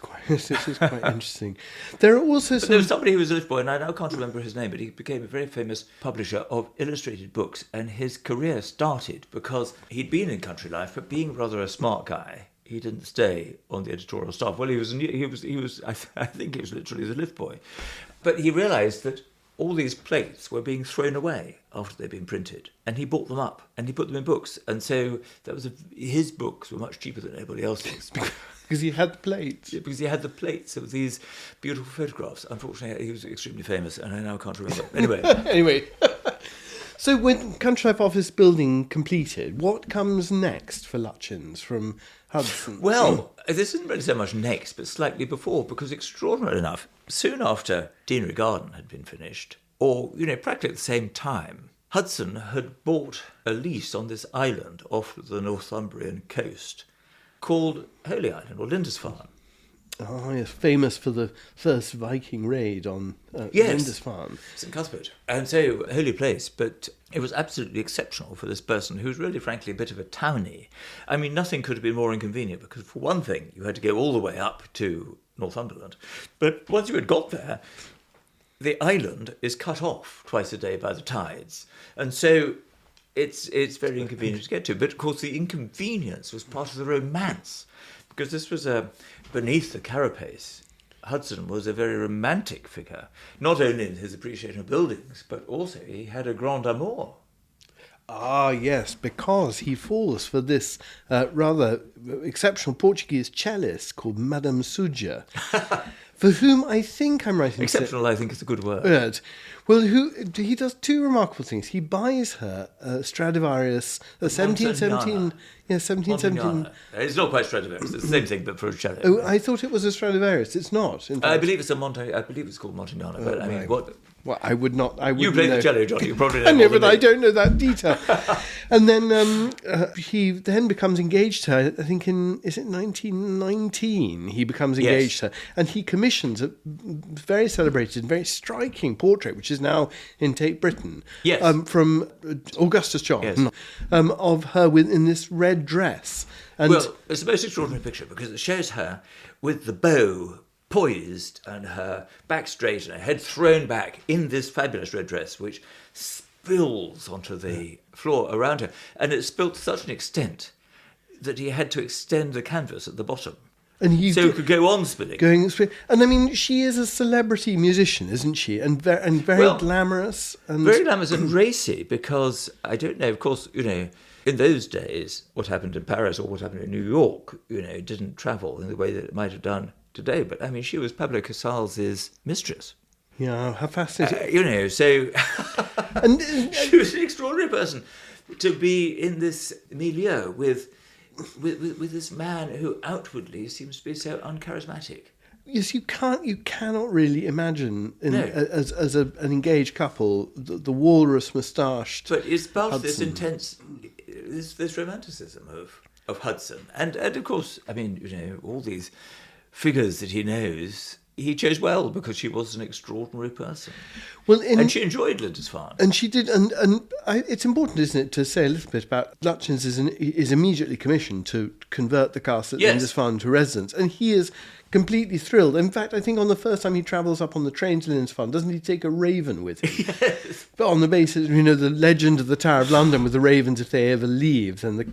is quite interesting. There are also There was somebody who was a lift boy, and I now can't remember his name, but he became a very famous publisher of illustrated books, and his career started because he'd been in Country Life, but being rather a smart guy, he didn't stay on the editorial staff. Well, he was. I think he was literally the lift boy, but he realised that all these plates were being thrown away after they'd been printed, and he bought them up and he put them in books, and so his books were much cheaper than anybody else's. Because he had the plates. Yeah, because he had the plates of these beautiful photographs. Unfortunately, he was extremely famous, and I now can't remember. Anyway. So when Country Life Office building completed, what comes next for Lutyens from Hudson? Well, this isn't really so much next, but slightly before, because extraordinarily enough, soon after Deanery Garden had been finished, or, practically at the same time, Hudson had bought a lease on this island off the Northumbrian coast called Holy Island, or Lindisfarne. Oh, yes, famous for the first Viking raid on Lindisfarne. St Cuthbert. And so, holy place, but it was absolutely exceptional for this person who was really, frankly, a bit of a townie. I mean, nothing could have been more inconvenient, because for one thing, you had to go all the way up to Northumberland. But once you had got there, the island is cut off twice a day by the tides. And so it's very inconvenient to get to. But, of course, the inconvenience was part of the romance, because this was beneath the carapace. Hudson was a very romantic figure, not only in his appreciation of buildings, but also he had a grande amour. Ah, yes, because he falls for this rather exceptional Portuguese cellist called Madame Suggia, for whom I think I'm right in Exceptional, I think, is a good word. Well, he does two remarkable things. He buys her Stradivarius, 1717. Yeah, 1717. It's not quite Stradivarius. It's the same thing, but for a cello. Oh, I thought it was a Stradivarius. It's not. In fact. I believe it's I believe it's called Montagnana. But I mean, what? Well, I would not. You play the cello, John. You probably know. I know, but I don't know that detail. And then he then becomes engaged to her. I think is it 1919? He becomes engaged to her, and he commissions a very celebrated, very striking portrait, which is now in Tate Britain. Yes. From Augustus John, yes. Of her in this red dress. And well, it's the most extraordinary picture because it shows her with the bow poised and her back straight and her head thrown back in this fabulous red dress, which spills onto the floor around her. And it spilled to such an extent that he had to extend the canvas at the bottom. And he could go on spinning. And I mean, she is a celebrity musician, isn't she? And very glamorous. Very glamorous and racy because, I don't know, of course, in those days, what happened in Paris or what happened in New York, didn't travel in the way that it might have done today. But, I mean, she was Pablo Casal's mistress. Yeah, how fascinating. And she was an extraordinary person to be in this milieu with this man who outwardly seems to be so uncharismatic. Yes, you cannot really imagine as an engaged couple the walrus moustached. But it's part of Hudson. this intense, this romanticism of Hudson, and of course, I mean, all these figures that he knows. He chose well because she was an extraordinary person. Well, and she enjoyed Lindisfarne. And she did, it's important, isn't it, to say a little bit about Lutyens is immediately commissioned to convert the castle at Lindisfarne to residence, and he is completely thrilled. In fact, I think on the first time he travels up on the train to Lindisfarne, doesn't he take a raven with him? Yes. But on the basis, the legend of the Tower of London with the ravens, if they ever leave, then the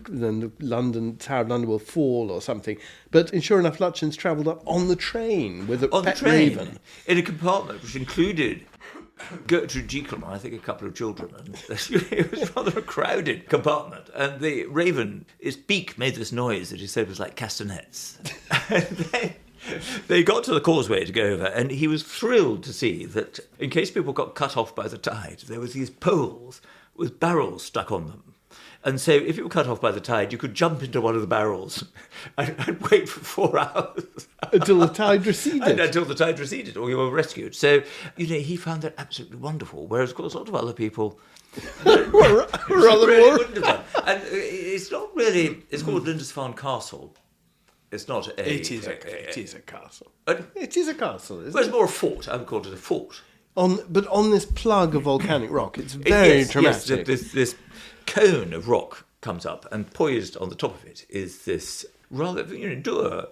Tower of London will fall or something. But sure enough, Lutyens travelled up on the train with a pet raven. In a compartment which included Gertrude Jekyll and I think a couple of children. And it was rather a crowded compartment. And the raven, its beak made this noise that he said was like castanets. They got to the causeway to go over, and he was thrilled to see that in case people got cut off by the tide, there was these poles with barrels stuck on them. And so if you were cut off by the tide, you could jump into one of the barrels and wait for 4 hours. Until the tide receded. Until the tide receded, or you were rescued. So, he found that absolutely wonderful, whereas, of course, a lot of other people rather really more. wouldn't have done. And it's not really, it's called Lindisfarne Castle. It's not a... It is a castle. It is a castle, isn't it? Well, it's more a fort. I would call it a fort. But on this plug of volcanic rock, it's very dramatic. Yes, this cone of rock comes up, and poised on the top of it is this rather, dour.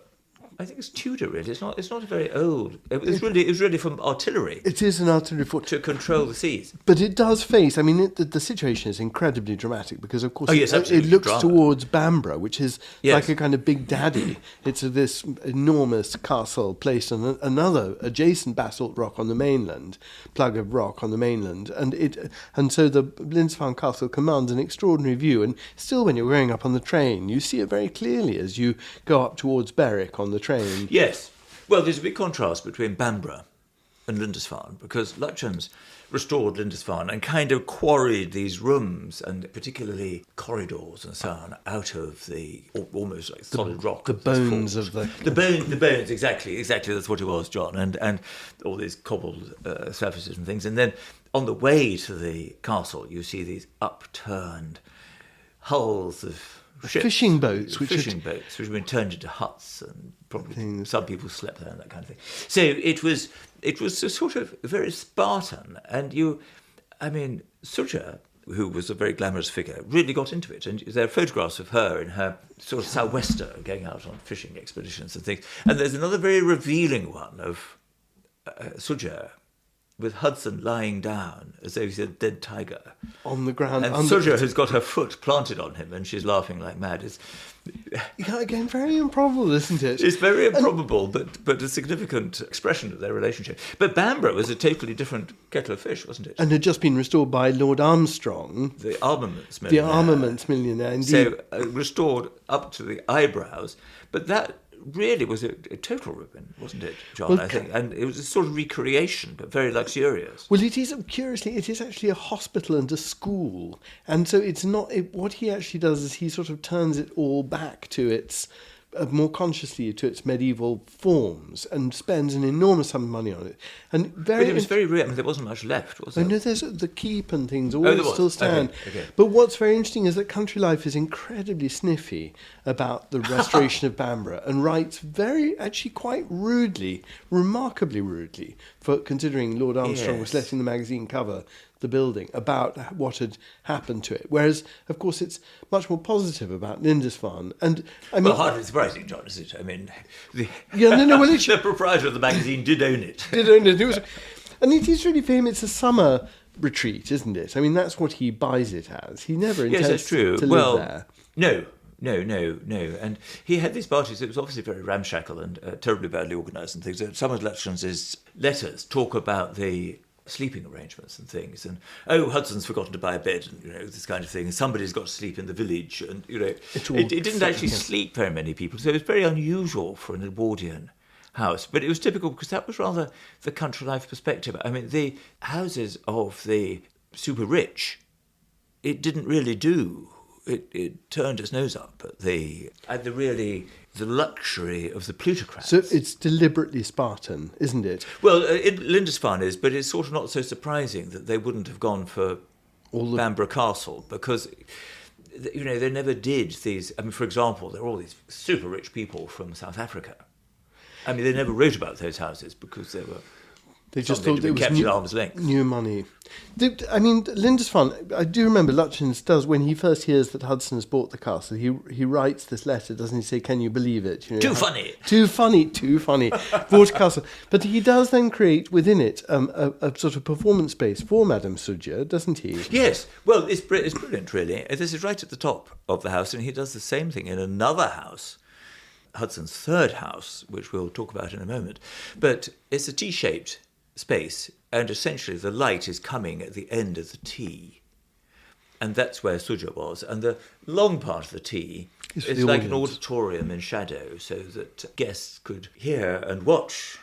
I think it's Tudor, really. It's not a very old. It's really from artillery. It is an artillery fort to control the seas. But it does face. I mean, the situation is incredibly dramatic because, of course, it looks drama. towards Bamborough, which is like a kind of big daddy. It's this enormous castle placed on another adjacent basalt rock on the mainland, plug of rock on the mainland, and so the Lindisfarne Castle commands an extraordinary view. And still, when you're going up on the train, you see it very clearly as you go up towards Berwick on the train. Yes. Well, there's a big contrast between Bamborough and Lindisfarne because Lutyens restored Lindisfarne and kind of quarried these rooms and particularly corridors and so on out of the almost like solid rock. The bones of the bones, exactly. That's what it was, John, and all these cobbled surfaces and things. And then on the way to the castle, you see these upturned hulls of ships, fishing boats, which have been turned into huts, and probably some people slept there and that kind of thing. So it was a sort of very Spartan, and Suggia, who was a very glamorous figure, really got into it. And there are photographs of her in her sort of sou'wester going out on fishing expeditions and things. And there's another very revealing one of Suggia with Hudson lying down as though he's a dead tiger. On the ground. And Suggia has got her foot planted on him and she's laughing like mad. Yeah, again, very improbable, isn't it? It's very improbable, but a significant expression of their relationship. But Bamborough was a totally different kettle of fish, wasn't it? And had just been restored by Lord Armstrong. The armaments millionaire. The armaments millionaire, indeed. So restored up to the eyebrows. But that really was a total ruin, wasn't it, John? Well, I think, and it was a sort of recreation, but very luxurious. Well, it is, curiously, it is actually a hospital and a school, and so it's not. What he actually does is he sort of turns it all back to its more consciously to its medieval forms, and spends an enormous sum of money on it. And but it was very real. I mean, there wasn't much left, was there? No, there's the keep and things all still stand. Okay. But what's very interesting is that Country Life is incredibly sniffy about the restoration of Bamborough and writes actually quite rudely, remarkably rudely, for considering Lord Armstrong was letting the magazine cover the building, about what had happened to it. Whereas, of course, it's much more positive about Lindisfarne. And I mean, well, hardly surprising, John, is it? I mean, the proprietor of the magazine did own it. And it is really for him, it's a summer retreat, isn't it? I mean, that's what he buys it as. He never intends to live there. No. And he had these parties. It was obviously very ramshackle and terribly badly organised and things. Some of Lutyens' letters talk about the sleeping arrangements and things, and Hudson's forgotten to buy a bed, and this kind of thing, and somebody's got to sleep in the village, and it didn't actually sleep very many people, so it was very unusual for an Edwardian house. But it was typical because that was rather the country life perspective. I mean, the houses of the super rich, it didn't really do. It turned its nose up at the luxury of the plutocrats. So it's deliberately Spartan, isn't it? Well, Lindisfarne is, but it's sort of not so surprising that they wouldn't have gone for Bamborough Castle, because they never did these. I mean, for example, there are all these super rich people from South Africa. I mean, they never wrote about those houses because they were. They just thought it was kept at arm's length. New money. I mean, Lindisfarne, I do remember Lutyens does, when he first hears that Hudson has bought the castle, he writes this letter, doesn't he, say, can you believe it? Too funny. Too funny. Bought a castle. But he does then create within it a sort of performance space for Madame Suggia, doesn't he? Yes. Well, it's brilliant, really. This is right at the top of the house, and he does the same thing in another house, Hudson's third house, which we'll talk about in a moment. But it's a T-shaped space, and essentially the light is coming at the end of the T, and that's where Suggia was, and the long part of the T is like an auditorium in shadow, so that guests could hear and watch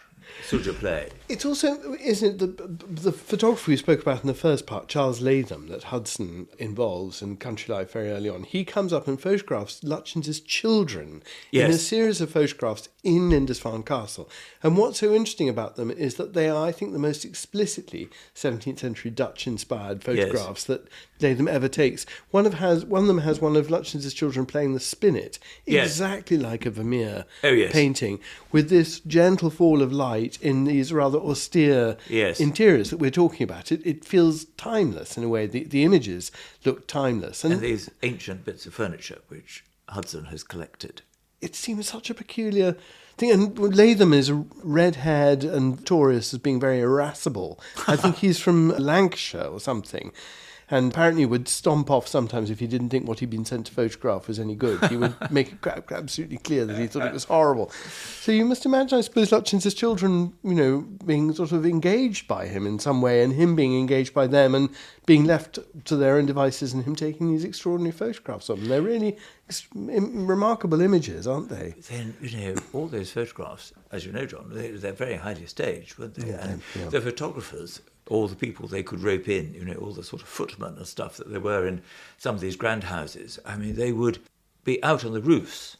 Suggia play. It's also, isn't it, the photographer we spoke about in the first part, Charles Latham, that Hudson involves in Country Life very early on. He comes up and photographs Lutyens' children in a series of photographs in Lindisfarne Castle. And what's so interesting about them is that they are, I think, the most explicitly 17th century Dutch-inspired photographs that Latham ever takes. One of them has one of Lutyens' children playing the spinet, exactly like a Vermeer painting, with this gentle fall of light in these rather austere interiors that we're talking about. It feels timeless in a way. The images look timeless. And these ancient bits of furniture which Hudson has collected. It seems such a peculiar thing. And Latham is red-haired and notorious as being very irascible. I think he's from Lancashire or something. And apparently would stomp off sometimes if he didn't think what he'd been sent to photograph was any good. He would make it absolutely clear that he thought it was horrible. So you must imagine, I suppose, Lutyens' children, being sort of engaged by him in some way, and him being engaged by them, and being left to their own devices, and him taking these extraordinary photographs of them. They're really remarkable images, aren't they? Then, all those photographs, as you know, John, they're very highly staged, weren't they? The photographers, all the people they could rope in, all the sort of footmen and stuff that there were in some of these grand houses. I mean, they would be out on the roofs,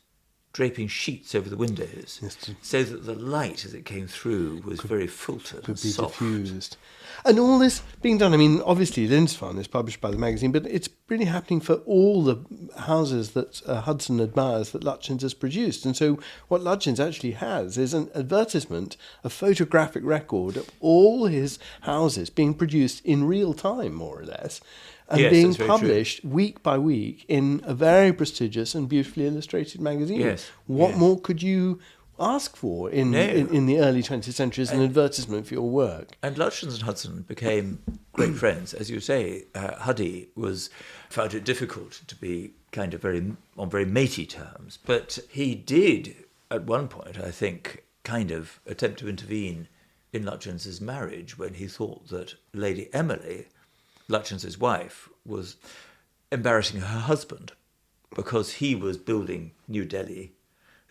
draping sheets over the windows, so that the light as it came through was very filtered and soft. Diffused. And all this being done, I mean, obviously Lindisfarne is published by the magazine, but it's really happening for all the houses that Hudson admires that Lutyens has produced. And so what Lutyens actually has is an advertisement, a photographic record of all his houses being produced in real time, more or less, and being published week by week in a very prestigious and beautifully illustrated magazine. What more could you ask for in the early 20th century as an advertisement for your work. And Lutyens and Hudson became great friends. As you say, Huddy found it difficult to be kind of on very matey terms, but he did, at one point, I think, kind of attempt to intervene in Lutyens' marriage when he thought that Lady Emily, Lutyens' wife, was embarrassing her husband because he was building New Delhi,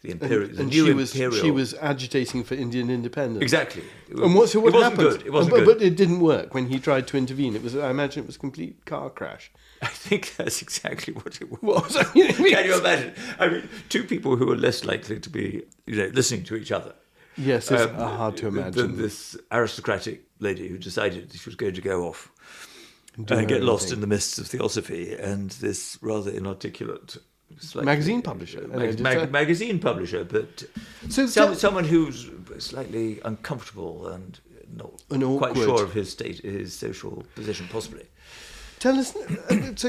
the imperial. She was agitating for Indian independence. Exactly. And what happened? Good. It wasn't good. But it didn't work when he tried to intervene. I imagine it was a complete car crash. I think that's exactly what it was. What? Can you imagine? I mean, two people who are less likely to be, listening to each other. Yes, it's hard to imagine. Than this aristocratic lady who decided she was going to go off and get lost in the mists of theosophy, and this rather inarticulate magazine publisher. Magazine publisher, but someone who's slightly uncomfortable and not quite sure of his social position, possibly. Tell us,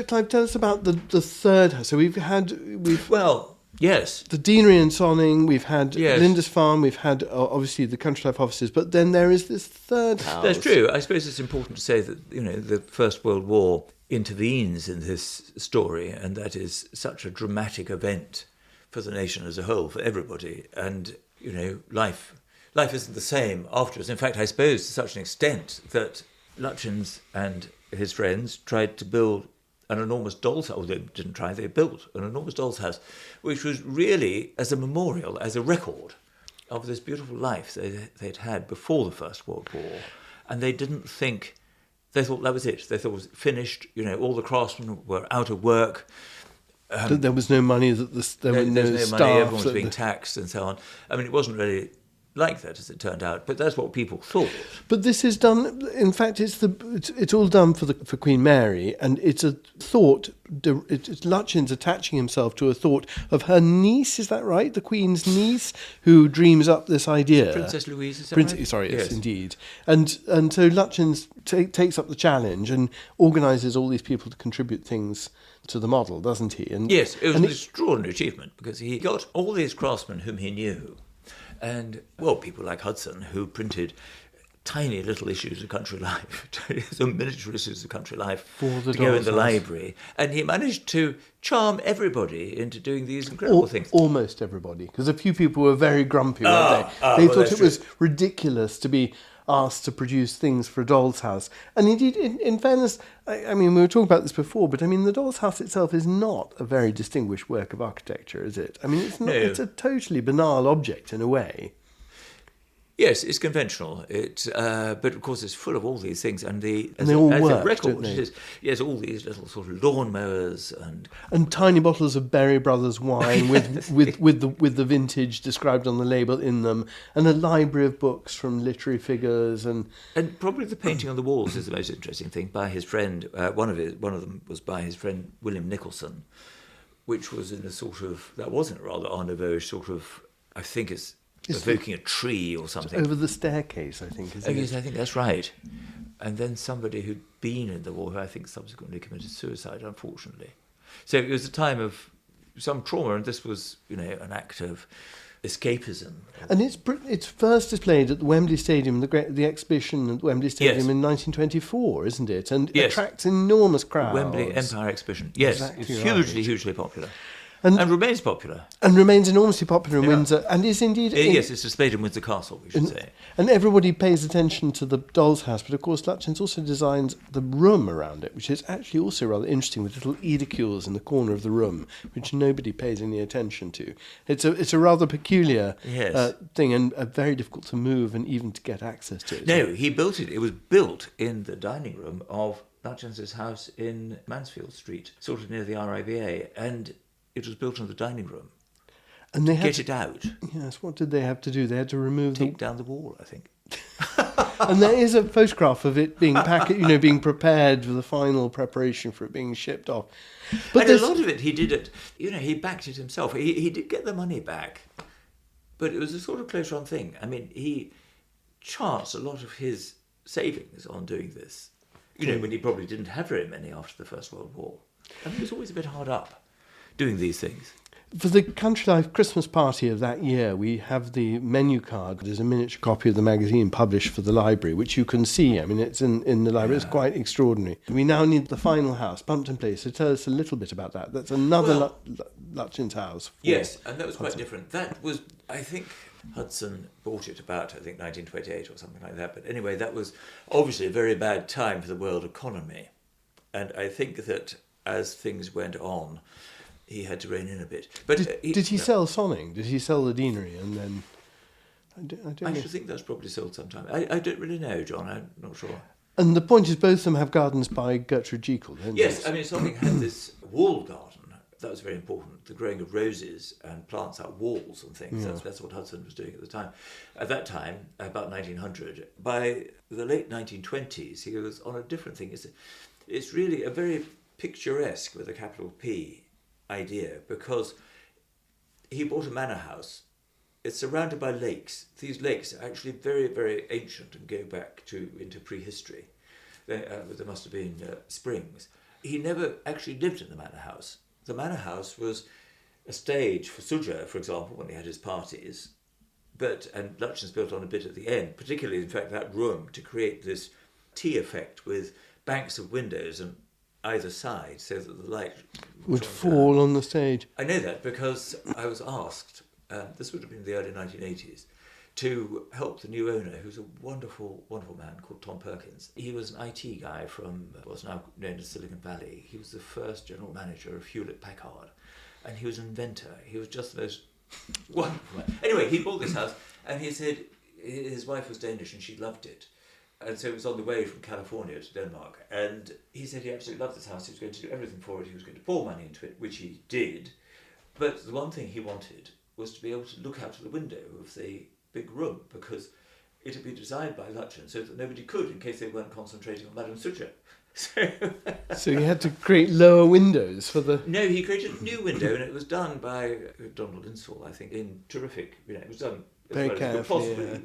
Clive, tell us about the third house. So yes, the Deanery and Sonning, we've had Lindisfarne, we've had obviously the Country Life offices, but then there is this third house. That's true. I suppose it's important to say that the First World War intervenes in this story, and that is such a dramatic event for the nation as a whole, for everybody. And life isn't the same afterwards. In fact, I suppose to such an extent that Lutyens and his friends tried to build an enormous doll's house. They didn't try, they built an enormous doll's house, which was really as a memorial, as a record of this beautiful life they'd had before the First World War. And they didn't think, they thought that was it. They thought it was finished, all the craftsmen were out of work. There was no money, there was no staff. Money, everyone was being taxed and so on. I mean, it wasn't really like that, as it turned out, but that's what people thought. But this is done. In fact, it's all done for Queen Mary, and it's a thought. It's Lutyens attaching himself to a thought of her niece. Is that right? The Queen's niece, who dreams up this idea. Princess Louise. Is that right? Sorry, yes, indeed. And so Lutyens takes up the challenge and organises all these people to contribute things to the model, doesn't he? And yes, it was an extraordinary achievement because he got all these craftsmen whom he knew. And, people like Hudson, who printed tiny little issues of Country Life, some miniature issues of Country Life to go in the library. And he managed to charm everybody into doing these incredible things. Almost everybody, because a few people were very grumpy, weren't they? They thought it was ridiculous to be asked to produce things for a doll's house. And indeed, in fairness, I mean, we were talking about this before, but I mean, the doll's house itself is not a very distinguished work of architecture, is it? I mean, it's not. No. It's a totally banal object in a way. Yes, it's conventional. But of course, it's full of all these things, and they all work, a record, don't they? Yes, all these little sort of lawnmowers and tiny bottles of Berry Brothers wine with the vintage described on the label in them, and a library of books from literary figures, and probably the painting on the walls is the most interesting thing by his friend. One of them was by his friend William Nicholson, which was in a sort of rather Art Nouveau-ish sort of. I think it's evoking a tree or something. Over the staircase, I think. Yes, I think that's right. And then somebody who'd been in the war, who I think subsequently committed suicide, unfortunately. So it was a time of some trauma, and this was, an act of escapism. And it's first displayed at the Wembley Stadium, the exhibition at Wembley Stadium in 1924, isn't it? And attracts enormous crowds. Wembley Empire Exhibition. Yes, exactly, it's hugely popular. And remains popular. And remains enormously popular in Windsor. And is indeed... yes, it's displayed in Windsor Castle, we should say. And everybody pays attention to the doll's house, but of course Lutyens also designs the room around it, which is actually also rather interesting, with little edicules in the corner of the room, which nobody pays any attention to. It's a rather peculiar thing, and very difficult to move and even to get access to it. No, he built it. It was built in the dining room of Lutyens' house in Mansfield Street, sort of near the RIBA, and it was built in the dining room. And they had get it out. Yes, what did they have to do? They had to take down the wall, I think. And there is a photograph of it being being prepared for the final preparation for it being shipped off. But a lot of it he did it. He backed it himself. He did get the money back, but it was a sort of close-run thing. I mean, he charged a lot of his savings on doing this. When he probably didn't have very many after the First World War. I mean, it was always a bit hard up. doing these things. For the Country Life Christmas party of that year, we have the menu card. There's a miniature copy of the magazine published for the library, which you can see. I mean, it's in the library. It's quite extraordinary. We now need the final house, Bumpton Place. So tell us a little bit about that. That's another Lutyens house. Yes, and that was quite different. That was, I think, Hudson bought it about, 1928 or something like that. But anyway, that was obviously a very bad time for the world economy. And I think that as things went on, he had to rein in a bit. But did he sell Sonning? Did he sell the deanery and then? I should think that's probably sold sometime. I don't really know, John. I'm not sure. And the point is, both of them have gardens by Gertrude Jekyll, don't they? Yes, I mean, Sonning had this wall garden. That was very important. The growing of roses and plants out walls and things. Yeah. That's what Hudson was doing at the time. At that time, about 1900, by the late 1920s, he was on a different thing. It's really a very picturesque, with a capital P, idea, because he bought a manor house. It's surrounded by lakes. These lakes are actually very, very ancient and go back into prehistory. There must have been springs. He never actually lived in the manor house. The manor house was a stage for Suggia, for example, when he had his parties. And Lutyens built on a bit at the end, particularly, in fact, that room, to create this T effect with banks of windows on either side, so that the light would fall on the stage. I know that because I was asked, this would have been the early 1980s, to help the new owner, who's a wonderful, wonderful man called Tom Perkins. He was an IT guy from what's now known as Silicon Valley. He was the first general manager of Hewlett-Packard, and he was an inventor. He was just the most wonderful man. Anyway, he bought this house, and he said his wife was Danish and she loved it. And so it was on the way from California to Denmark. And he said he absolutely loved this house. He was going to do everything for it. He was going to pour money into it, which he did. But the one thing he wanted was to be able to look out of the window of the big room, because it had been designed by Lutyens so that nobody could, in case they weren't concentrating on Madame Suggia. So he had to create lower windows for the... No, he created a new window, and it was done by Donald Insall, I think, in terrific... it was done... Very carefully,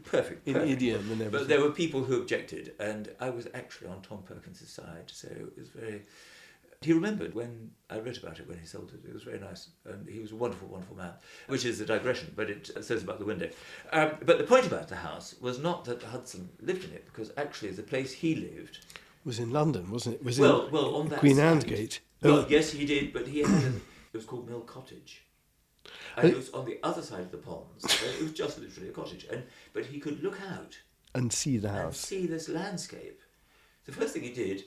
perfect. In idiom and everything. But there were people who objected, and I was actually on Tom Perkins' side, so it was very... He remembered when I wrote about it when he sold it. It was very nice, and he was a wonderful, wonderful man, which is a digression, but it says about the window. But the point about the house was not that Hudson lived in it, because actually the place he lived... was in London, wasn't it? Was well, on that Queen side. Anne's Gate. Well, yes, he did, but he had it was called Mill Cottage. And it was on the other side of the ponds. It was just literally a cottage. But he could look out and see the house. And see this landscape. The first thing he did,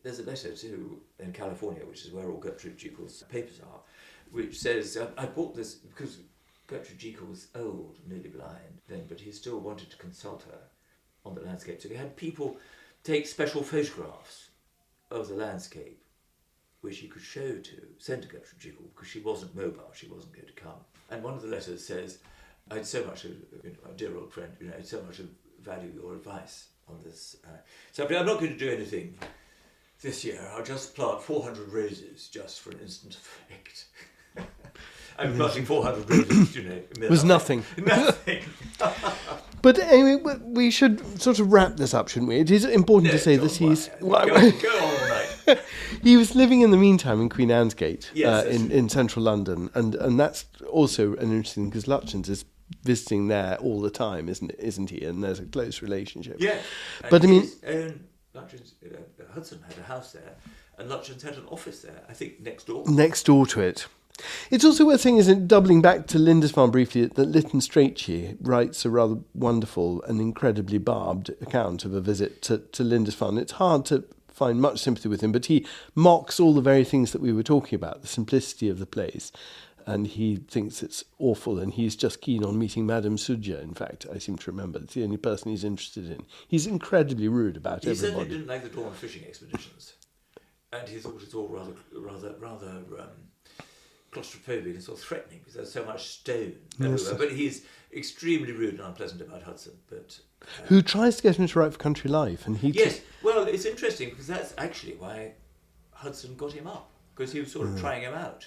there's a letter in California, which is where all Gertrude Jekyll's papers are, which says, I bought this because Gertrude Jekyll was old, nearly blind then, but he still wanted to consult her on the landscape. So he had people take special photographs of the landscape, which he could send to Gertrude Jekyll, because she wasn't mobile, she wasn't going to come. And one of the letters says, I'd so much, my dear old friend, I'd so much value your advice on this. So I'm not going to do anything this year. I'll just plant 400 roses just for an instant effect. I'm planting 400 roses, It was nothing. Nothing. But anyway, we should sort of wrap this up, shouldn't we? It is important to say that he's... Go on all night. He was living in the meantime in Queen Anne's Gate, yes, in central London, and that's also an interesting, because Lutyens is visiting there all the time, isn't he? And there's a close relationship. Yeah. But I mean... Hudson had a house there, and Lutyens had an office there, I think next door. Next door to it. It's also worth saying, isn't it, doubling back to Lindisfarne briefly, that Lytton Strachey writes a rather wonderful and incredibly barbed account of a visit to Lindisfarne. It's hard to find much sympathy with him, but he mocks all the very things that we were talking about, the simplicity of the place, and he thinks it's awful, and he's just keen on meeting Madame Suggia, in fact, I seem to remember. It's the only person he's interested in. He's incredibly rude about everybody. He certainly didn't like the dawn fishing expeditions, and he thought it all rather claustrophobic and sort of threatening, because there's so much stone everywhere. But he's extremely rude and unpleasant about Hudson. But who tries to get him to write for Country Life, and he... Yes, well, it's interesting, because that's actually why Hudson got him up, because he was sort of trying him out.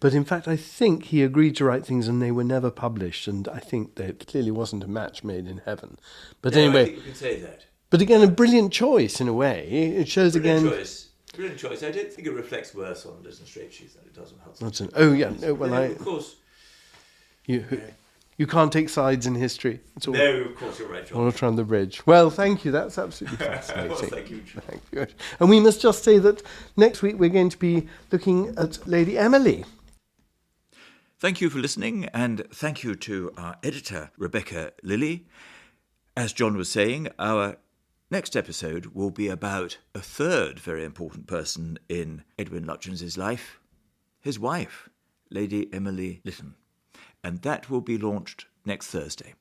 But in fact, I think he agreed to write things and they were never published, and I think there clearly wasn't a match made in heaven. But no, anyway... I think you can say that. But again, a brilliant choice in a way. It shows brilliant again... choice. Brilliant choice. I don't think it reflects worse on Lytton Straight Shoes than it does on Hudson. Oh, yeah. No, well, of course. You can't take sides in history. It's all, no, of course, you're right, John. all around the bridge. Well, thank you. That's absolutely fascinating. Well, thank you, John. Thank you. And we must just say that next week we're going to be looking at Lady Emily. Thank you for listening, and thank you to our editor, Rebecca Lilly. As John was saying, our next episode will be about a third very important person in Edwin Lutyens' life, his wife, Lady Emily Lytton. And that will be launched next Thursday.